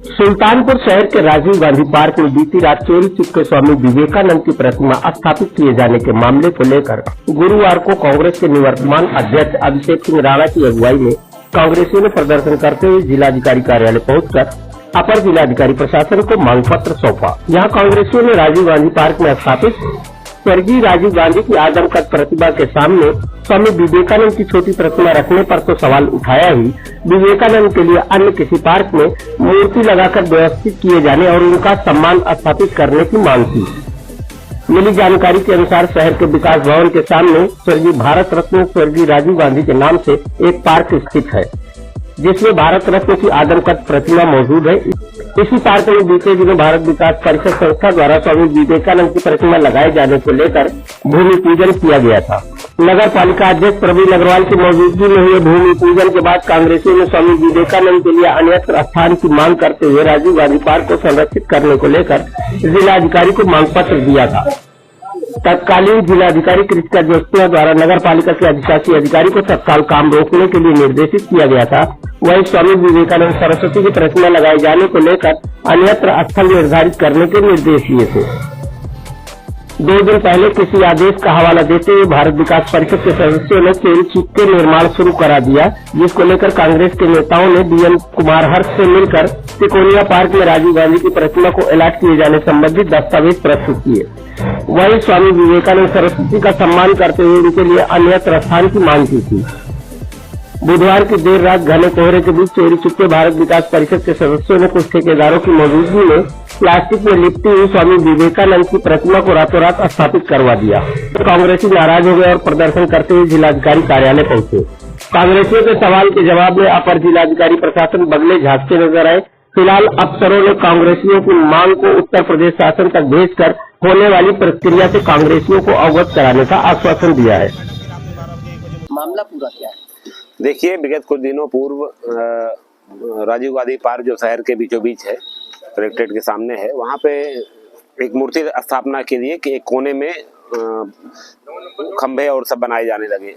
सुल्तानपुर शहर के राजीव गांधी पार्क में बीती रात चोरी चुपके स्वामी विवेकानंद की प्रतिमा स्थापित किए जाने के मामले को लेकर गुरुवार को कांग्रेस के निवर्तमान अध्यक्ष अभिषेक सिंह राणा की अगुवाई में कांग्रेसियों ने प्रदर्शन करते हुए जिलाधिकारी कार्यालय पहुंचकर अपर जिलाधिकारी प्रशासन को मांग पत्र सौंपा। यहाँ कांग्रेसियों ने राजीव गांधी पार्क में स्थापित स्वर्गीय राजीव गांधी की आदमकद प्रतिमा के सामने स्वामी विवेकानंद की छोटी प्रतिमा रखने पर तो सवाल उठाया ही, विवेकानंद के लिए अन्य किसी पार्क में मूर्ति लगाकर व्यवस्थित किए जाने और उनका सम्मान स्थापित करने की मांग की। मिली जानकारी के अनुसार शहर के विकास भवन के सामने स्वर्गीय भारत रत्न स्वर्गीय राजीव गांधी के नाम से एक पार्क स्थित है, जिसमें भारत रत्न की आदमकद प्रतिमा मौजूद है। इसी पार्क में बीते दिनों भारत विकास परिषद संस्था द्वारा स्वामी विवेकानंद की प्रतिमा लगाए जाने को लेकर भूमि पूजन किया गया था। नगर पालिका अध्यक्ष प्रवीण अग्रवाल की मौजूदगी में हुए भूमि पूजन के बाद कांग्रेसियों ने स्वामी विवेकानंद के लिए अन्यत्र स्थान की मांग करते हुए राजीव गांधी पार्क को संरक्षित करने को लेकर जिलाधिकारी को मांग पत्र दिया था। तत्कालीन जिलाधिकारी कृतिका जोशिया द्वारा नगर पालिका के अधिशासी अधिकारी को तत्काल काम रोकने के लिए निर्देशित किया गया था। वहीं स्वामी विवेकानंद सरस्वती की प्रतिमा लगाए जाने को लेकर अन्यत्र स्थल निर्धारित करने के निर्देश दिए थे। 2 दिन पहले किसी आदेश का हवाला देते हुए भारत विकास परिषद के सदस्यों ने चोरी छिपके निर्माण शुरू करा दिया, जिसको लेकर कांग्रेस के नेताओं ने डीएम कुमार हर्ष से मिलकर तिकोनिया पार्क में राजीव गांधी की प्रतिमा को अलॉट किए जाने संबंधी दस्तावेज प्रस्तुत किए। वहीं स्वामी विवेकानंद सरस्वती का सम्मान करते हुए उनके लिए अन्यत्र स्थान की मांग की थी। बुधवार की देर रात घने कोहरे के बीच चोरी चुपके भारत विकास परिषद के सदस्यों ने कुछ ठेकेदारों की मौजूदगी में प्लास्टिक में लिपटी हुई स्वामी विवेकानंद की प्रतिमा को रातों रात स्थापित करवा दिया। तो कांग्रेसी नाराज हो गए और प्रदर्शन करते हुए जिलाधिकारी कार्यालय पहुंचे। कांग्रेसियों के सवाल के जवाब में अपर जिलाधिकारी प्रशासन बगले झांकते नजर आए। फिलहाल अफसरों ने कांग्रेसियों की मांग को उत्तर प्रदेश शासन तक भेजकर होने वाली प्रक्रिया से कांग्रेसियों को अवगत कराने का आश्वासन दिया है। मामला पूरा क्या है? देखिए, विगत कुछ दिनों पूर्व राजीव गांधी पार्क जो शहर के बीचों बीच है, कलेक्ट्रेट के सामने है, वहाँ पे एक मूर्ति स्थापना के लिए कि एक कोने में खंभे और सब बनाए जाने लगे।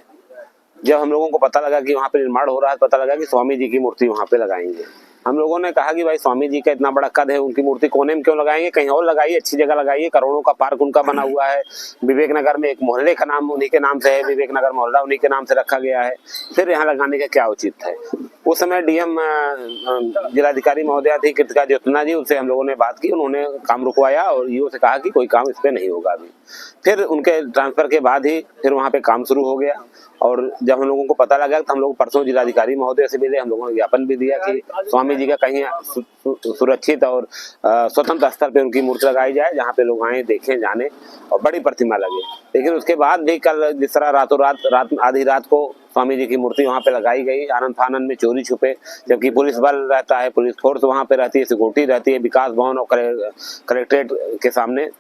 जब हम लोगों को पता लगा कि वहाँ पे निर्माण हो रहा है, पता लगा कि स्वामी जी की मूर्ति वहाँ पे लगाएंगे। हम लोगों ने कहा कि भाई स्वामी जी का इतना बड़ा कद है, उनकी मूर्ति कोने में क्यों लगाएंगे, कहीं और लगाइए, अच्छी जगह लगाइए। करोड़ों का पार्क उनका बना हुआ है। विवेक नगर में एक मोहल्ले का नाम उन्हीं के नाम से है, विवेक नगर मोहल्ला उन्हीं के नाम से रखा गया है, फिर यहाँ लगाने का क्या उचित है। उस समय डीएम जिलाधिकारी महोदया थी कृतिका जोशिया जी, उनसे हम लोगों ने बात की, उन्होंने काम रुकवाया और ईओ से कहा कि कोई काम इस पे नहीं होगा अभी। फिर उनके ट्रांसफर के बाद ही फिर वहाँ पे काम शुरू हो गया। और जब हम लोगों को पता लगा तो हम लोग परसों जिलाधिकारी महोदय से मिले, हम लोगों ने ज्ञापन भी दिया कि स्वामी जी का कहीं सुरक्षित और स्वतंत्र स्तर पे उनकी मूर्ति लगाई जाए, जहाँ पे लोग आए, देखें, जाने और बड़ी प्रतिमा लगे। लेकिन उसके बाद भी कल जिस तरह रातों रात आधी रात को स्वामी जी की मूर्ति वहाँ पे लगाई गई, आनंद फानंद में चोरी छुपे, जबकि पुलिस बल रहता है, पुलिस फोर्स वहाँ पे रहती है, सिक्योरिटी रहती है, विकास भवन और कलेक्ट्रेट के सामने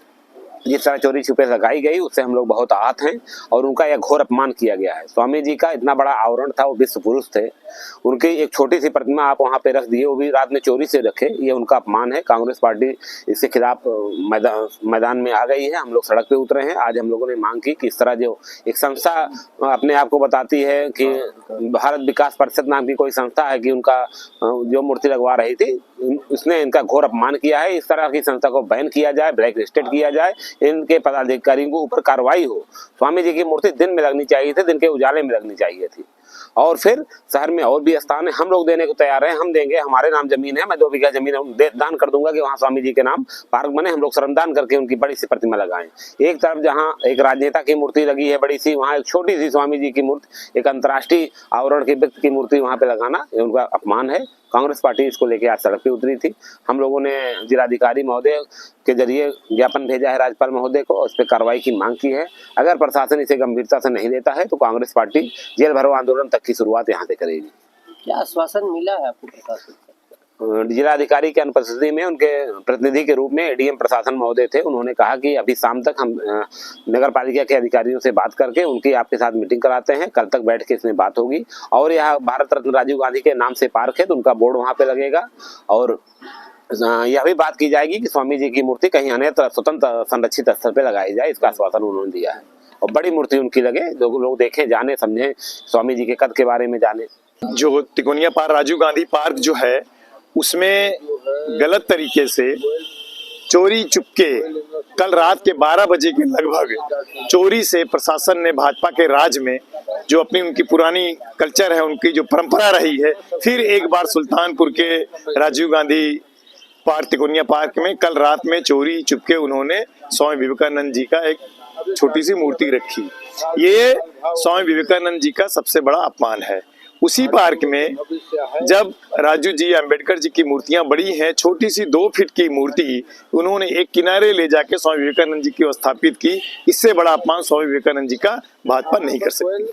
जिस तरह चोरी छुपे लगाई गई, उससे हम लोग बहुत आहत हैं और उनका यह घोर अपमान किया गया है। स्वामी जी का इतना बड़ा आवरण था, वो विश्व पुरुष थे, उनकी एक छोटी सी प्रतिमा आप वहाँ पे रख दिए, वो भी रात में चोरी से रखे, ये उनका अपमान है। कांग्रेस पार्टी इसके खिलाफ मैदान में आ गई है। हम लोग सड़क पे उतरे हैं। आज हम लोगों ने मांग की कि इस तरह जो एक संस्था अपने आप को बताती है कि भारत विकास परिषद नाम की कोई संस्था है, कि उनका जो मूर्ति लगवा रही थी उसने इनका घोर अपमान किया है। इस तरह की संस्था को बैन किया जाए, ब्लैक लिस्टेड किया जाए, इनके पदाधिकारियों को ऊपर कार्रवाई हो। स्वामी जी की मूर्ति दिन में लगनी चाहिए थी, दिन के उजाले में लगनी चाहिए थी। और फिर शहर में और भी स्थान है, हम लोग देने को तैयार हैं, हम देंगे, हमारे नाम जमीन है, मैं 2 बीघा जमीन दान कर दूंगा कि वहाँ स्वामी जी के नाम पार्क बने, हम लोग श्रमदान करके उनकी बड़ी सी प्रतिमा लगाएं। एक तरफ जहाँ एक राजनेता की मूर्ति लगी है बड़ी सी, वहाँ एक छोटी सी स्वामी जी की मूर्ति, एक अंतर्राष्ट्रीय आवरण के व्यक्ति की मूर्ति वहाँ पे लगाना, ये उनका अपमान है। कांग्रेस पार्टी इसको लेके आज सड़क पे उतरी थी। हम लोगों ने जिलाधिकारी महोदय के जरिए ज्ञापन भेजा है राज्यपाल महोदय को, उस पर कार्रवाई की मांग की है। अगर प्रशासन इसे गंभीरता से नहीं लेता है तो कांग्रेस पार्टी जेल भरो आंदोलन तक की शुरुआत यहाँ से करेगी। क्या आश्वासन मिला है आपको प्रशासन से? जिलाधिकारी के अनुपस्थिति में उनके प्रतिनिधि के रूप में एडीएम प्रशासन महोदय थे, उन्होंने कहा कि अभी शाम तक हम नगर पालिका के अधिकारियों से बात करके उनकी आपके साथ मीटिंग कराते हैं, कल तक बैठ के इसमें बात होगी। और यह भारत रत्न राजीव गांधी के नाम से पार्क है तो उनका बोर्ड वहाँ पे लगेगा और यह भी बात की जाएगी कि स्वामी जी की मूर्ति कहीं अन्यत्र स्वतंत्र संरक्षित स्थल पे लगाई जाए, इसका आश्वासन उन्होंने दिया है। और बड़ी मूर्ति उनकी लगे, जो लोग देखें, जाने, समझें, स्वामी जी के कद के बारे में जाने। जो तिकोनिया पार्क राजीव गांधी पार्क जो है उसमें गलत तरीके से चोरी चुपके कल रात के 12 बजे के लगभग चोरी से प्रशासन ने भाजपा के राज में जो अपनी उनकी पुरानी कल्चर है, उनकी जो परंपरा रही है, फिर एक बार सुल्तानपुर के राजीव गांधी पार्क तिकोनिया पार्क में कल रात में चोरी चुपके उन्होंने स्वामी विवेकानंद जी का एक छोटी सी मूर्ति रखी। ये स्वामी विवेकानंद जी का सबसे बड़ा अपमान है। उसी पार्क में जब राजू जी अम्बेडकर जी की मूर्तियां बड़ी हैं, छोटी सी 2 फीट की मूर्ति उन्होंने एक किनारे ले जाके स्वामी विवेकानंद जी की स्थापित की। इससे बड़ा अपमान स्वामी विवेकानंद जी का भाजपा नहीं कर सकती।